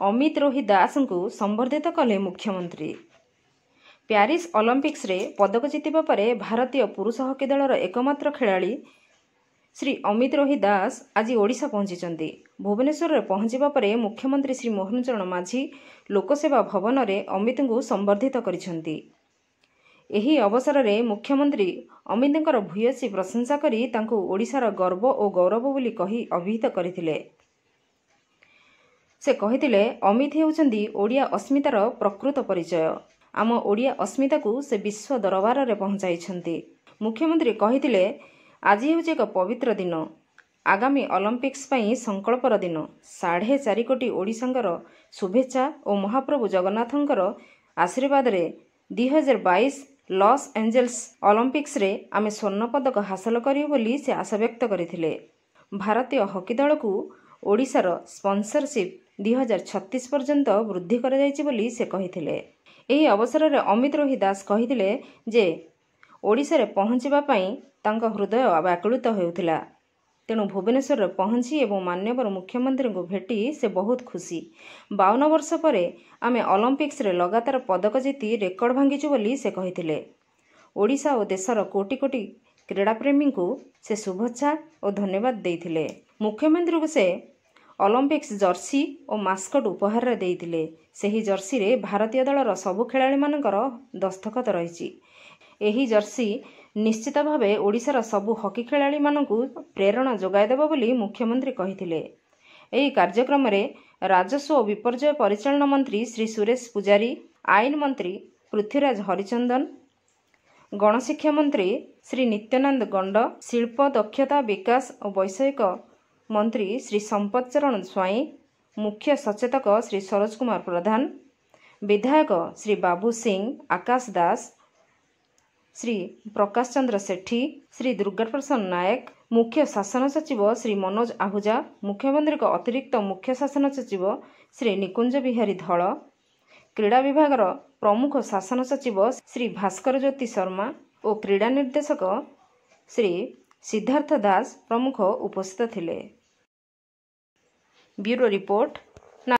अमित रोहि दास को संबर्धित कले मुख्यमंत्री। प्यारिस ओलंपिक्स रे पदक जितिबा परे भारतीय पुरुष हॉकी दलर एकमात्र खेलाड़ी श्री अमित रोहि दास आज ओडिशा पहुंची। भुवनेश्वर में पहुंचवा परे मुख्यमंत्री श्री मोहन चरण माझी लोकसेवा भवन में अमित को संबर्धित करिसेंती। एही अवसर में मुख्यमंत्री अमितଙ୍କର भूयसी प्रशंसा करी तांको ओडिशार गर्व और गौरव बोली कही अभिहित करथिले। से कहिथिले अमित हेउचंदी ओडिया अस्मितार प्रकृत परिचय। आम ओडिया अस्मिता को से विश्व दरबार में पहुंचाइछंती। मुख्यमंत्री कहिथिले आज हेउचे एक पवित्र दिन, आगामी ओलंपिक्स पई संकल्पर दिन। 4.5 कोटी ओडिशांगर शुभेच्छा और महाप्रभु जगन्नाथंकर आशीर्वाद रे 2022 लॉस एंजेल्स ओलंपिक्स रे आमे स्वर्ण पदक हासिल करियो बोली से आशा व्यक्त करथिले। भारतीय हॉकी दल को ओडिशार स्पॉन्सरशिप 2036 पर्यंत वृद्धि कर जायछि बोली से कहिथिले। एही अवसर रे अमित रोहि दास कहिथिले जे ओडिशा रे पहुंचवा पई तांको हृदय व्याकुलित हेउथिला। तेणु भुवनेश्वर में पहुंची एवं मान्यवर मुख्यमंत्री को भेटी से बहुत खुशी। 52 वर्ष पर आमे ओलंपिक्स रे लगातार पदक जीति रेकर्ड भांगीचु बोली से कहिथिले। ओडिशा और देशर कोटि कोटि क्रीड़ाप्रेमी को से शुभेच्छा और धन्यवाद देइथिले। मुख्यमंत्री को से ओलंपिक्स जर्सी और मास्कट उपहार देइथिले। सेही जर्सी रे भारतीय दलर सबु खेलाड़ी मानकर दस्तखत रहिछि। एही जर्सी निश्चित भावे ओडिशार सबु हॉकी खेलाड़ी मानकु प्रेरणा जोगाई देबो बोली मुख्यमंत्री कहिथिले। एही कार्यक्रम रे राजस्व और विपर्यय परिचालन मंत्री श्री सुरेश पुजारी, आईन मंत्री पृथ्वीराज हरिचंदन, गणशिक्षा मंत्री श्री नित्यानंद गंड, शिल्प दक्षता विकास और वैषयिक मंत्री श्री संपत चरण स्वाई, मुख्य सचेतक श्री सरोज कुमार प्रधान, विधायक श्री बाबू सिंह, आकाश दास, श्री प्रकाश चंद्र सेठी, श्री दुर्गा प्रसाद नायक, मुख्य शासन सचिव श्री मनोज आहूजा, मुख्यमंत्री को अतिरिक्त मुख्य शासन सचिव श्री निकुंज बिहारी धल, क्रीड़ा विभाग प्रमुख शासन सचिव श्री भास्कर ज्योति शर्मा और क्रीड़ा निर्देशक श्री सिद्धार्थ दास प्रमुख उपस्थित थिले। Bureau report